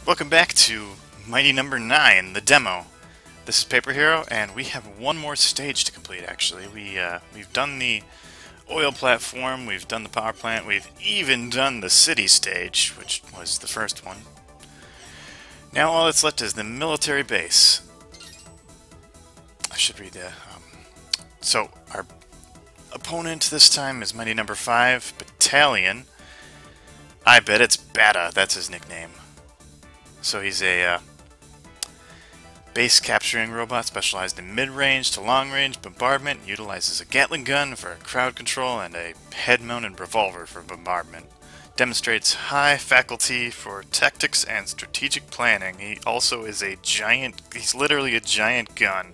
Welcome back to Mighty Number 9, the demo. This is PaperHero, and we have one more stage to complete, actually. We've done the oil platform, we've done the power plant, we've even done the city stage, which was the first one. Now all that's left is the military base. I should read that. So, our opponent this time is Mighty Number 5, Battalion. I bet it's Bata, that's his nickname. So he's a base capturing robot specialized in mid-range to long-range bombardment, utilizes a Gatling gun for crowd control and a head-mounted revolver for bombardment. Demonstrates high faculty for tactics and strategic planning. He also is a giant, he's literally a giant gun.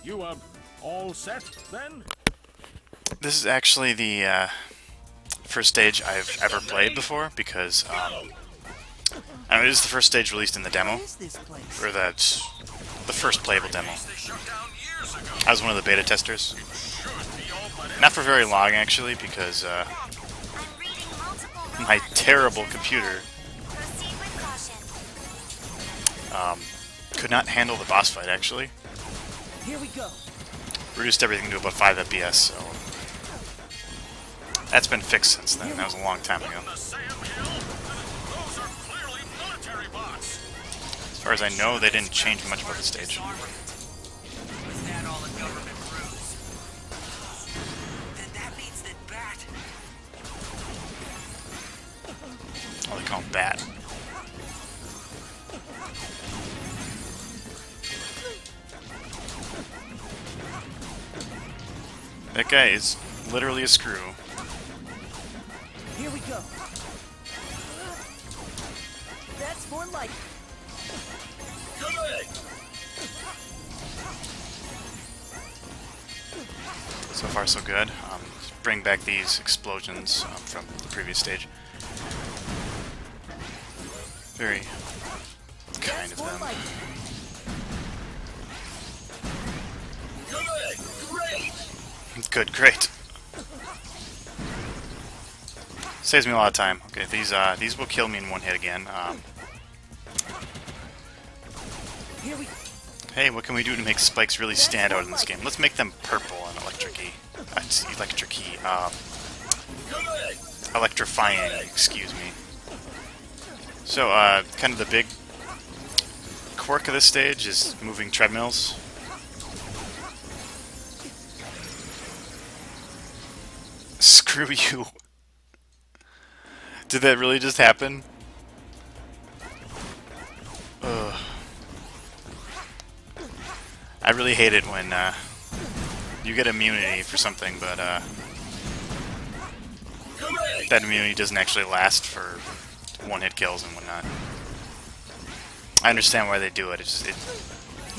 You are all set, then? This is actually the first stage I've ever played before, because I mean, it is the first stage released in the demo, or the first playable demo. I was one of the beta testers. Not for very long, actually, because my terrible computer could not handle the boss fight, actually. Here we go. Reduced everything to about 5 FPS, so that's been fixed since then. That was a long time ago. As far as I know, they didn't change much about the stage. Oh, they call him Bat. That guy is literally a screw. Here we go. That's more like it. So far, so good. Bring back these explosions from the previous stage. Very kind of them. Good, great. Saves me a lot of time. Okay, these will kill me in one hit again. Hey, what can we do to make spikes really stand out in this game? Let's make them purple and electric-y. Electrifying, excuse me. So, kind of the big quirk of this stage is moving treadmills. Screw you. Did that really just happen? Ugh. I really hate it when you get immunity for something, but that immunity doesn't actually last for one-hit kills and whatnot. I understand why they do it. It's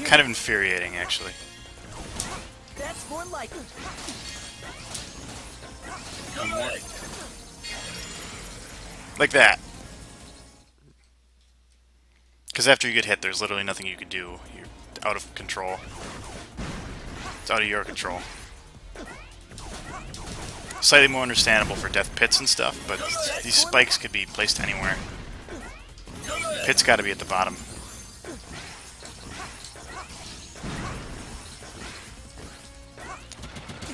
kind of infuriating, actually. That's more like it. One more. Like that. Because after you get hit, there's literally nothing you can do. You're out of control. It's out of your control. Slightly more understandable for death pits and stuff, but these spikes could be placed anywhere. Pit's got to be at the bottom.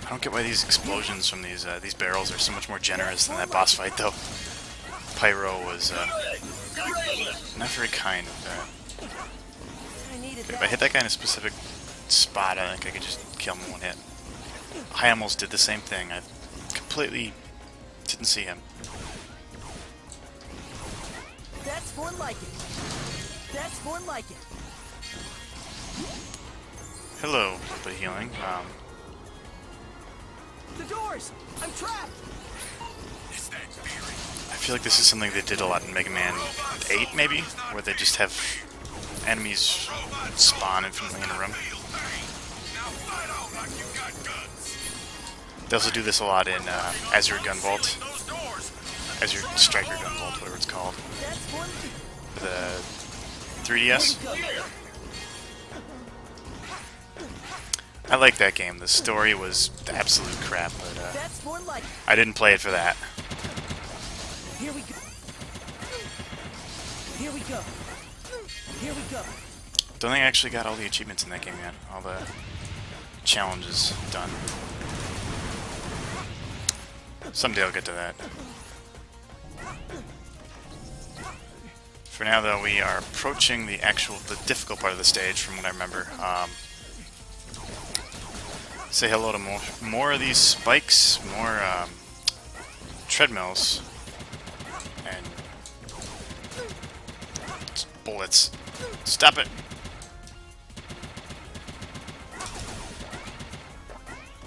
I don't get why these explosions from these barrels are so much more generous than that boss fight, though. Pyro was not very kind of that. If I hit that guy in a specific spot, I think I could just kill him in one hit. I almost did the same thing. I completely didn't see him. That's more like it. That's more like it. Hello, but healing. The doors! I'm trapped! I feel like this is something they did a lot in Mega Man 8, maybe? Where they just have enemies spawn infinitely in a room. They also do this a lot in Azure Gunvolt. Azure Striker Gunvolt, whatever it's called. For the 3DS. I like that game. The story was absolute crap, but I didn't play it for that. Here we go. Here we go. Here we go. Don't think I actually got all the achievements in that game yet. All the challenges done. Someday I'll get to that. For now, though, we are approaching the difficult part of the stage, from what I remember. Say hello to more of these spikes, more treadmills, and bullets. Stop it!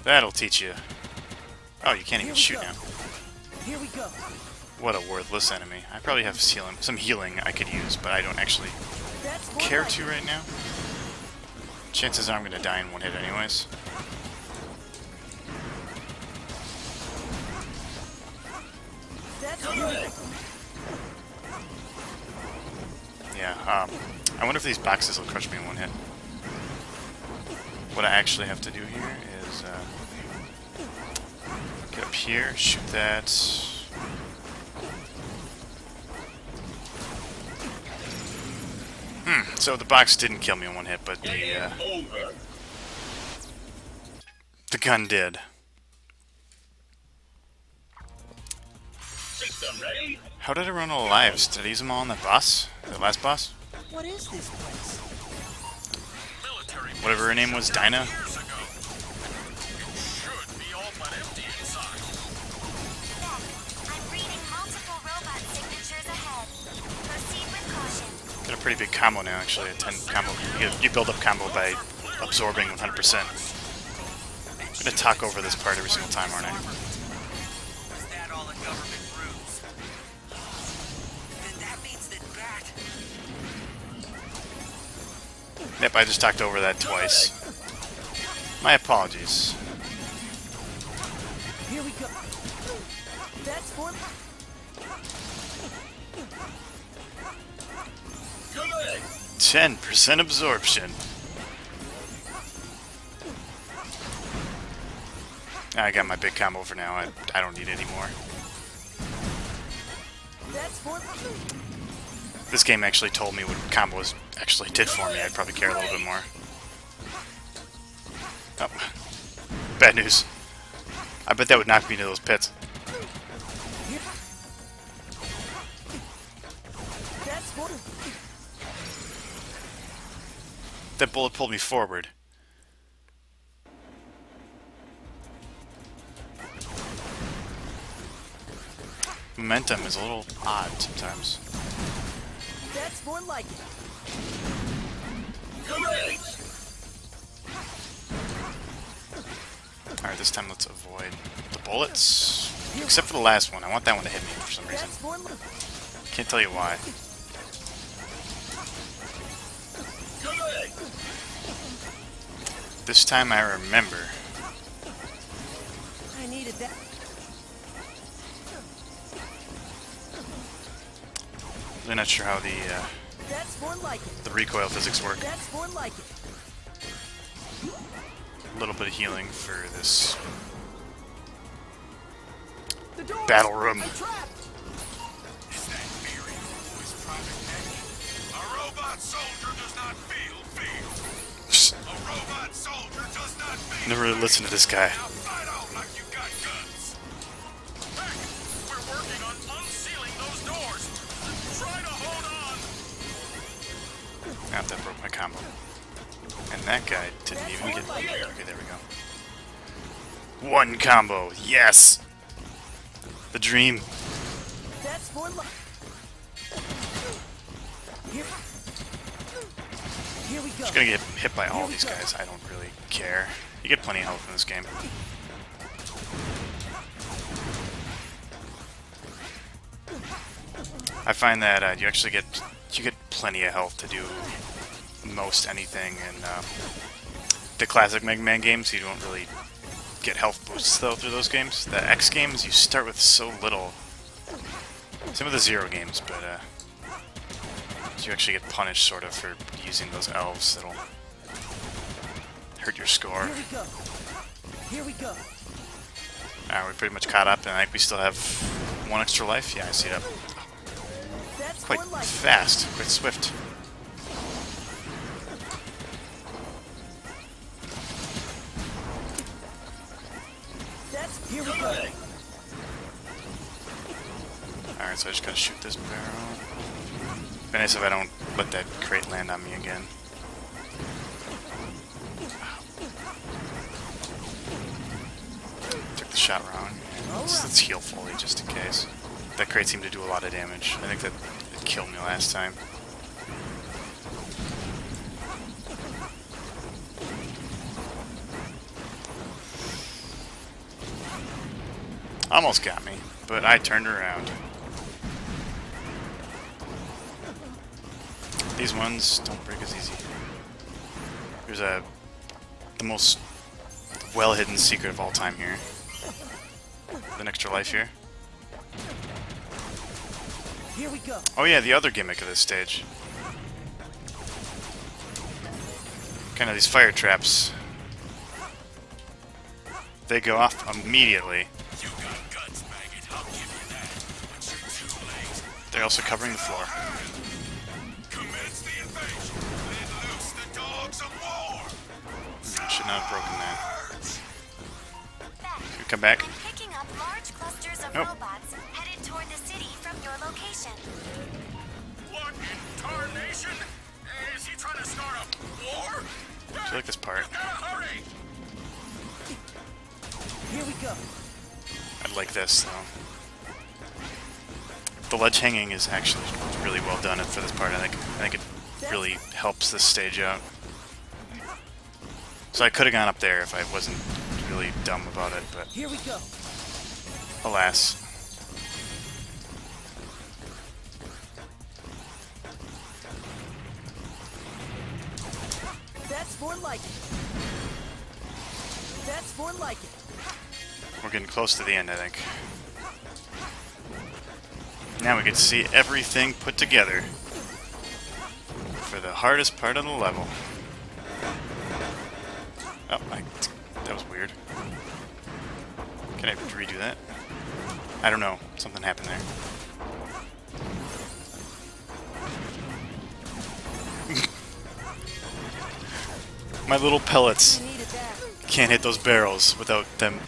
That'll teach you. Oh, you can't even shoot now. Here we go. What a worthless enemy. I probably have some healing I could use, but I don't actually care to right now. Chances are I'm going to die in one hit anyways. Yeah, I wonder if these boxes will crush me in one hit. What I actually have to do here is get up here, shoot that. So the box didn't kill me in one hit, but the gun did. How did I run all the lives? Did I use them all on the boss? The last boss? What is this place? Whatever her name was, Dinah? Got a pretty big combo now, actually. A 10 combo. You build up combo by absorbing 100%. I'm gonna talk over this part every single time, aren't I? Yep, I just talked over that twice. My apologies. Here we go. That's for 10% absorption. I got my big combo for now. I don't need any more. That's for This game actually told me what combos actually did for me. I'd probably care a little bit more. Oh. Bad news. I bet that would knock me into those pits. That's for That bullet pulled me forward. Momentum is a little odd sometimes. That's more like it. Alright, this time let's avoid the bullets. Except for the last one. I want that one to hit me for some reason. That's more like Can't tell you why. This time I remember. I needed that. Really not sure how That's more like it. the recoil physics work. That's more like it. A little bit of healing for this The door. battle room. I'm trapped. Is that Mary who's Private Peggy? A robot soldier does not feel fear. A robot soldier does not feel. Never really listened to this guy. Now fight out like you got guns. Heck, we're working on unsealing those doors. Try to hold on. Ah, that broke my combo. And that guy didn't even get... Okay, there we go. One combo. Yes! The dream. That's more like. Here. Here we go. Just gonna get hit by all these guys. I don't really care. You get plenty of health in this game. I find that you actually get plenty of health to do most anything in the classic Mega Man games. You don't really get health boosts though through those games. The X games, you start with so little. Some of the Zero games, but you actually get punished sort of for using those elves that'll hurt your score. Here we go. Here we go. Alright, we pretty much caught up, and I think we still have one extra life? Yeah, I see it up. That's Quite more like it. fast, quite swift. That's here we go. Alright, so I just gotta shoot this barrel. Be nice if I don't let that crate land on me again. Took the shot wrong. Let's heal fully just in case. That crate seemed to do a lot of damage. I think that it killed me last time. Almost got me, but I turned around. These ones don't break as easy. There's the most well-hidden secret of all time here. An extra life here. Here we go. Oh yeah, the other gimmick of this stage. Kind of these fire traps. They go off immediately. You got guts, maggot. I'll give you that. But you're too late. They're also covering the floor. Commence the invasion. Let loose the dogs of war. I should not have broken that. Back. You come back. I'm picking up large clusters of Nope. robots headed toward the city from your location. What in tarnation? Is he trying to start a war? I like this part. Gotta hurry! Here we go. I like this though. The ledge hanging is actually really well done for this part. I think it really helps this stage out. So I could have gone up there if I wasn't really dumb about it, but Here we go. alas. That's more like it. That's more like it. We're getting close to the end, I think. Now we get to see everything put together for the hardest part of the level. Oh, that was weird. Can I redo that? I don't know. Something happened there. My little pellets We needed that. can't hit those barrels without them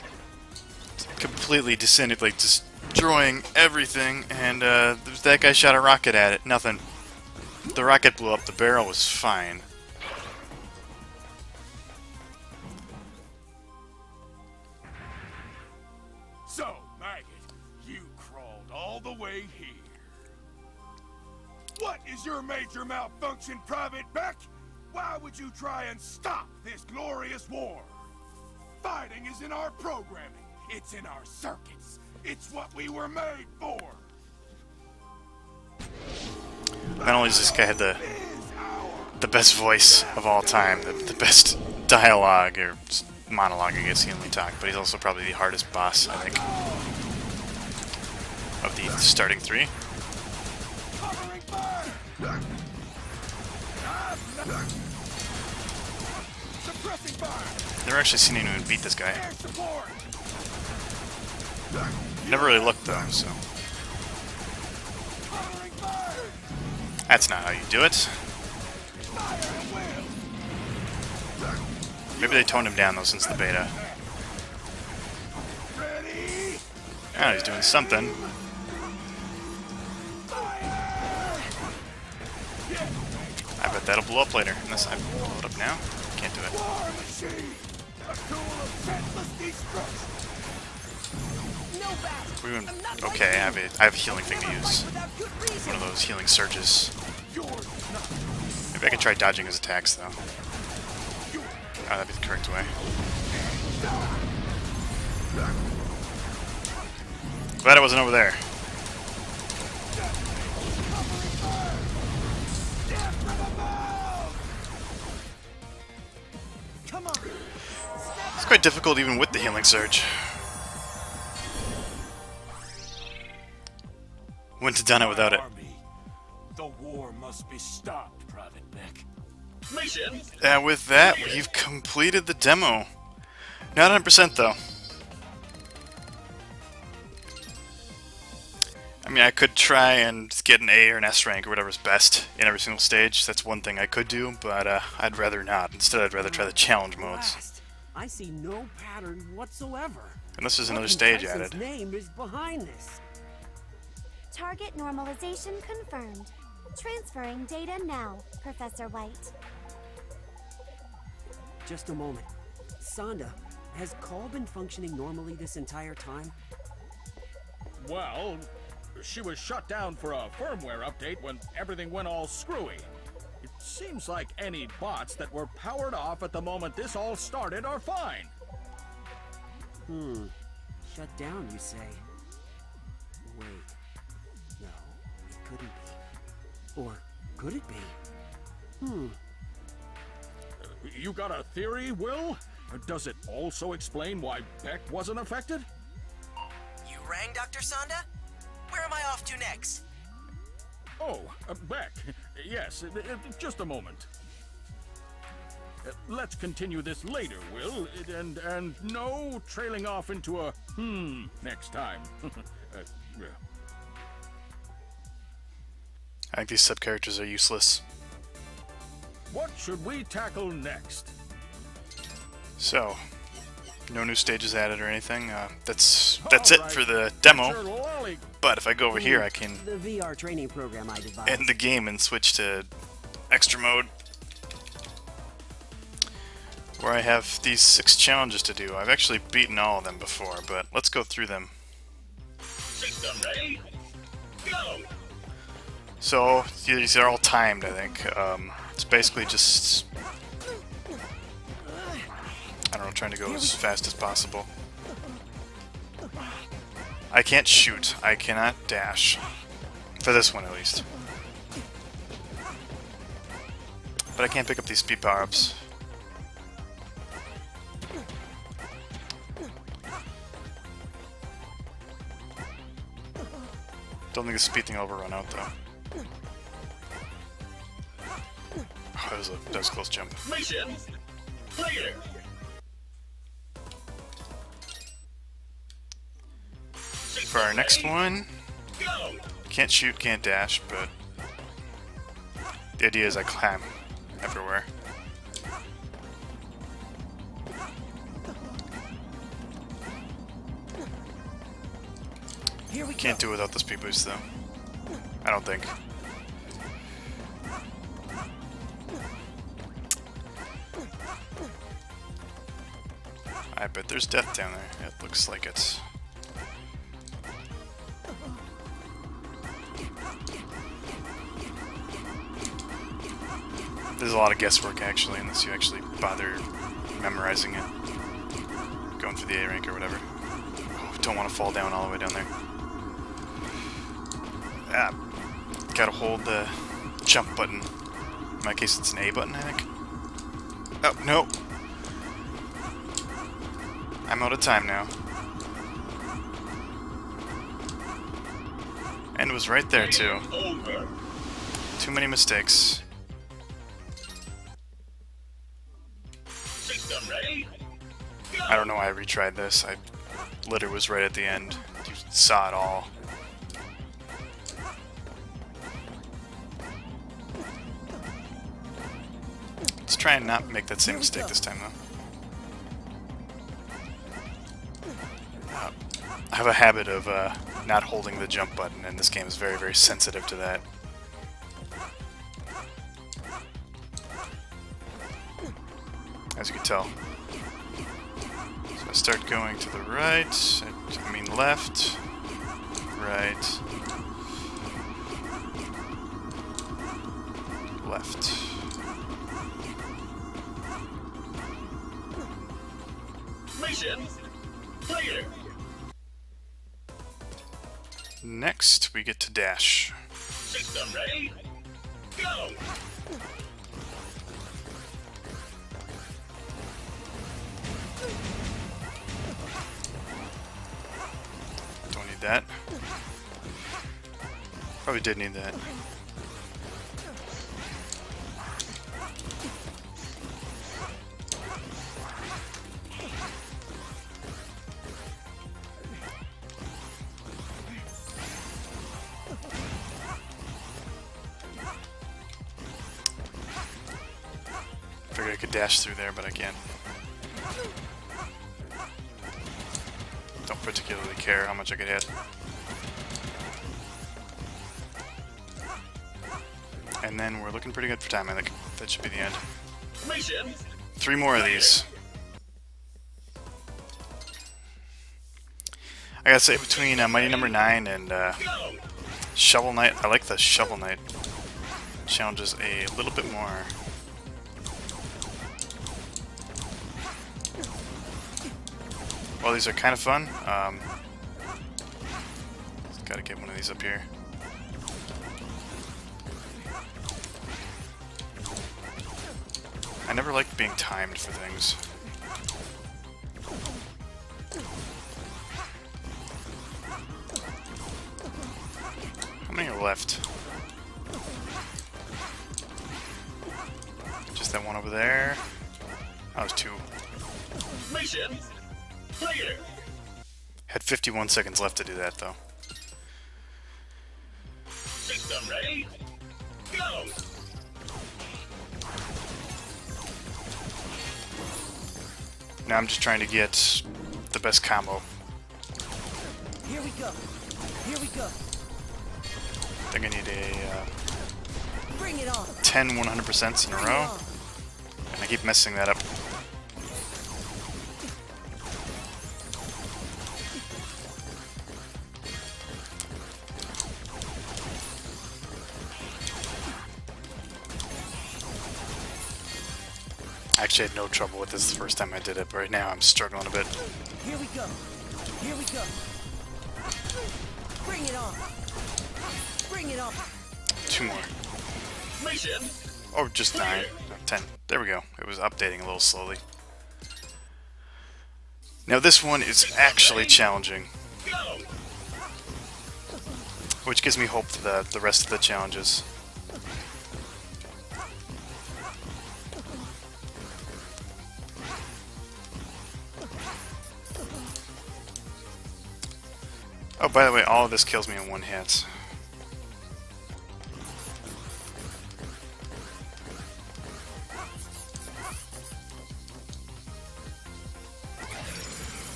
completely disintegrating, destroying everything, and that guy shot a rocket at it. Nothing. The rocket blew up, the barrel was fine. So, maggot, you crawled all the way here. What is your major malfunction, Private Beck? Why would you try and stop this glorious war? Fighting is in our programming. It's in our circuits. It's what we were made for. Not only does this guy have the best voice of all time, the best dialogue, or monologue, I guess he only talked, but he's also probably the hardest boss, I think, of the starting three. Covering fire! Suppressing fire! Never actually seen anyone beat this guy. Air support! Never really looked though, so Covering fire! that's not how you do it. Fire at will! Maybe they toned him down though since the beta. Ready? Oh, he's doing something. I bet that'll blow up later. Unless I blow it up now. Can't do it. War machine! A tool of senseless destruction! No battle. We're doing I'm not okay. I like have a healing thing to Never use. fight without good reason. One of those healing surges. Yours is not. Maybe I can try dodging his attacks though. Oh, that'd be the correct way. Glad I wasn't over there. Come on. It's quite difficult even with the healing surge. Wouldn't have done it without it. Army. The war must be stopped, Private Beck. Mission And with that, we've completed the demo. Not 100% though. I mean, I could try and get an A or an S rank or whatever's best in every single stage. That's one thing I could do, but I'd rather not. Instead, I'd rather try the challenge modes. Blast. I see no pattern whatsoever. Unless there's another What in stage Tyson's added. name is behind this? Target normalization confirmed. Transferring data now, Professor White. Just a moment. Sonda, has Call been functioning normally this entire time? Well, she was shut down for a firmware update when everything went all screwy. It seems like any bots that were powered off at the moment this all started are fine. Shut down, you say? Wait. No, it couldn't be. Or could it be? You got a theory, Will? Does it also explain why Beck wasn't affected? You rang, Dr. Sonda? Where am I off to next? Oh, Beck. Yes, just a moment. Let's continue this later, Will, and no trailing off into a next time. Yeah. I think these sub-characters are useless. What should we tackle next? So, no new stages added or anything. That's it for the demo. But if I go over here, I can The VR training program I devised. end the game and switch to extra mode, where I have these 6 challenges to do. I've actually beaten all of them before, but let's go through them. System ready? Go! So, these are all timed, I think. It's basically just, I don't know, trying to go as fast as possible. I can't shoot. I cannot dash. For this one, at least. But I can't pick up these speed power-ups. Don't think the speed thing will ever run out, though. Oh, that was a close jump. Mission clear! For our next one, Go! can't shoot, can't dash, but the idea is I climb everywhere. Here we Can't do it without the speed boost, though. I don't think. I bet there's death down there. It looks like it. There's a lot of guesswork, actually, unless you actually bother memorizing it. Going through the A rank or whatever. Oh, don't want to fall down all the way down there. Ah, gotta hold the jump button. In my case, it's an A button, I think. Oh, no! I'm out of time now. And it was right there, too. Over. Too many mistakes. System ready? I don't know why I retried this. I literally was right at the end. You saw it all. Let's try and not make that same mistake this time, though. I have a habit of not holding the jump button, and this game is very, very sensitive to that. As you can tell. So I start going to the right, I mean left, right, left. Mission clear! Next, we get to dash. System ready? Go! Don't need that. Probably did need that. figured I could dash through there, but I can't. Don't particularly care how much I could hit. And then we're looking pretty good for time, I think. That should be the end. Mission 3 more of these. I gotta say, between Mighty Number 9 and go. Shovel Knight, I like the Shovel Knight. Challenges a little bit more. Well, these are kind of fun. Just gotta get one of these up here. I never liked being timed for things. How many are left? Just that one over there. That was 2. Mission clear. Had 51 seconds left to do that, though. System ready. Go. Now I'm just trying to get the best combo. Here we go. Here we go. I think I need a Bring it on. 10 100% in a row. And I keep messing that up. Actually, I had no trouble with this the first time I did it, but right now I'm struggling a bit. Here we go. Here we go. Bring it on. Bring it on. 2 more. Mission Oh, just 9. No, 10. There we go. It was updating a little slowly. Now this one is actually challenging, go. which gives me hope for the rest of the challenges. Oh, by the way, all of this kills me in 1 hit.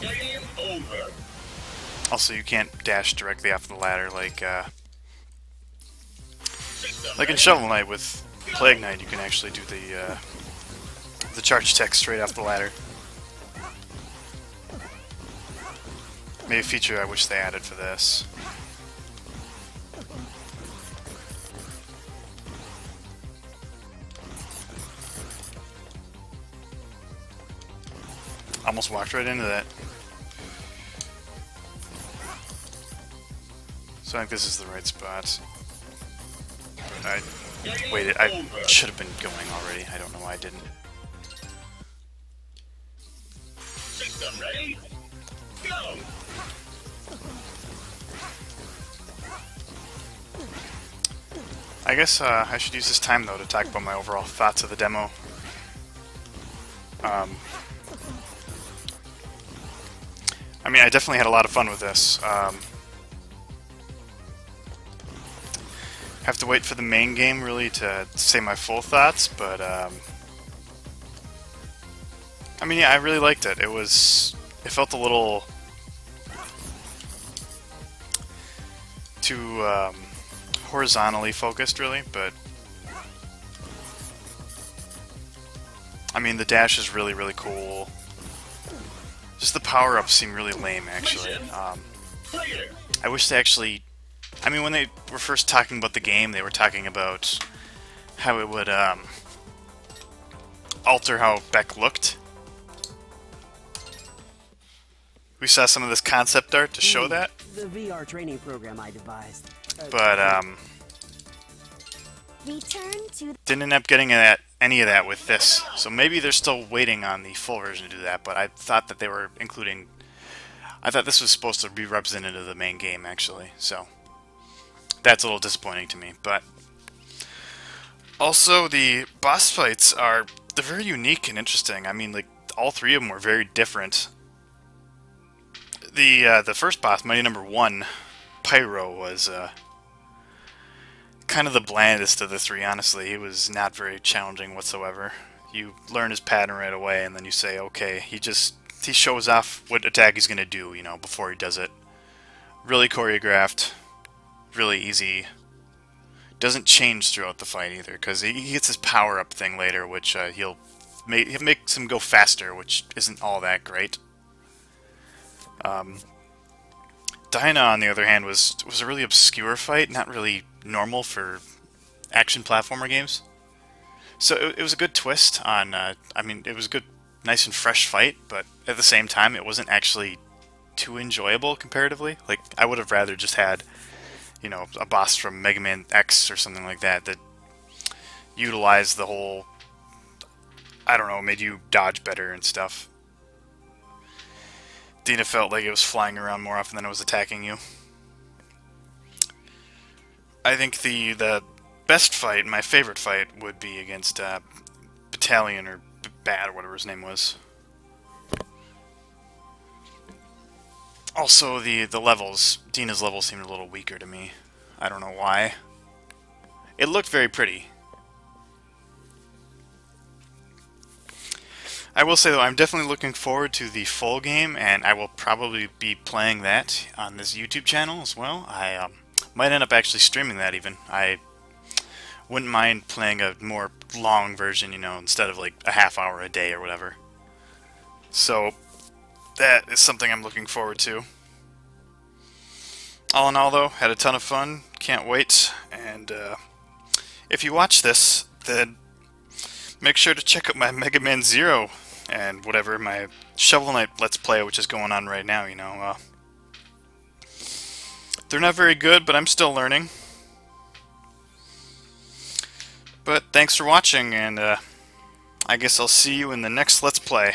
Game over. Also, you can't dash directly off the ladder like System in ready. Shovel Knight with Plague Knight. You can actually do the charge tech straight off the ladder. Maybe a feature I wish they added for this. Almost walked right into that. So I think this is the right spot. But I waited. I should have been going already. I don't know why I didn't. System ready. Go. I guess I should use this time, though, to talk about my overall thoughts of the demo. I mean, I definitely had a lot of fun with this. Have to wait for the main game, really, to say my full thoughts, but, I mean, yeah, I really liked it. It felt a little too, horizontally focused, really, but I mean, the dash is really, really cool. Just the power-ups seem really lame, actually. Clear. I wish they actually... I mean, when they were first talking about the game, they were talking about how it would alter how Beck looked. We saw some of this concept art to show that, The VR training program I devised. but Return to didn't end up getting any of that with this. So maybe they're still waiting on the full version to do that, but I thought that they were including... I thought this was supposed to be representative of the main game, actually, so... That's a little disappointing to me, but... Also, the boss fights they're very unique and interesting. I mean, like, all 3 of them were very different. The first boss, Mighty Number 1, Pyro, was kind of the blandest of the 3, honestly. He was not very challenging whatsoever. You learn his pattern right away, and then you say, okay, he shows off what attack he's gonna do, you know, before he does it. Really choreographed, really easy. Doesn't change throughout the fight either, because he gets his power-up thing later, which he'll makes him go faster, which isn't all that great. Dinah, on the other hand, was a really obscure fight, not really normal for action platformer games. So it was a good twist on, I mean, it was a good, nice and fresh fight, but at the same time, it wasn't actually too enjoyable comparatively. Like, I would have rather just had, you know, a boss from Mega Man X or something like that that utilized the whole, I don't know, made you dodge better and stuff. Dina felt like it was flying around more often than it was attacking you. I think the best fight, my favorite fight, would be against Battalion or Bad or whatever his name was. Also, the levels. Dina's levels seemed a little weaker to me. I don't know why. It looked very pretty. I will say, though, I'm definitely looking forward to the full game, and I will probably be playing that on this YouTube channel as well. I might end up actually streaming that even. I wouldn't mind playing a more long version, you know, instead of like a half hour a day or whatever. So that is something I'm looking forward to. All in all, though, had a ton of fun. Can't wait. And if you watch this, then make sure to check out my Mega Man Zero and whatever, my Shovel Knight Let's Play, which is going on right now, you know. They're not very good, but I'm still learning. But thanks for watching, and I guess I'll see you in the next Let's Play.